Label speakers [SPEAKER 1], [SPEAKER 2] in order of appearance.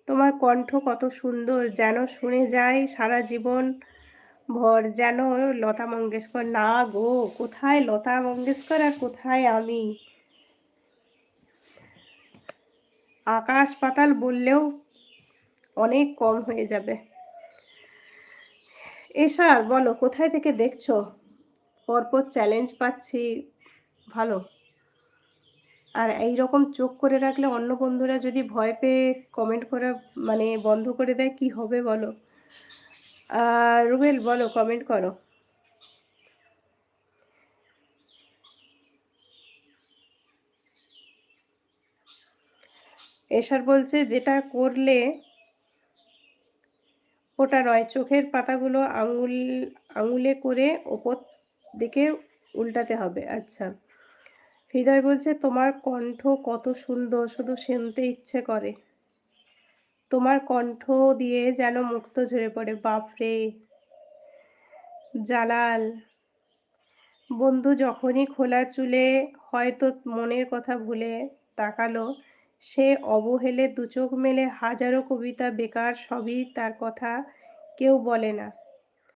[SPEAKER 1] তোমার কণ্ঠ কত সুন্দর, যেন শুনে যাই সারা জীবন ভর, যেন লতা মঙ্গেশকর। না গো, কোথায় লতা মঙ্গেশকর আর কোথায় আমি? আকাশ পাতাল বললেও অনেক কম হয়ে যাবে। এশার বলো, কোথায় থেকে দেখছো? পরপর চ্যালেঞ্জ পাচ্ছি, ভালো। আর এই রকম চোখ করে রাখলে অন্য বন্ধুরা যদি ভয় পেয়ে কমেন্ট করা মানে বন্ধ করে দেয়, কি হবে বলো? রুবেল বলো, কমেন্ট করো। এশার বলছে যেটা করলে ওটা নয়, চোখের পাতাগুলো আঙুলে করে ওপর দিকে উল্টাতে হবে। আচ্ছা। হৃদয় বলছে তোমার কণ্ঠ কত সুন্দর, শুধু শুনতে ইচ্ছে করে। তোমার কণ্ঠ দিয়ে যেন মুক্ত ঝরে পড়ে। বাপরে! জালাল বন্ধু যখনই খোলা চুলে হয়তো মনের কথা ভুলে তাকালো, সে অবহেলে দুচোখ মেলে হাজারো কবিতা বেকার, সবই তার কথা, কেউ বলে না।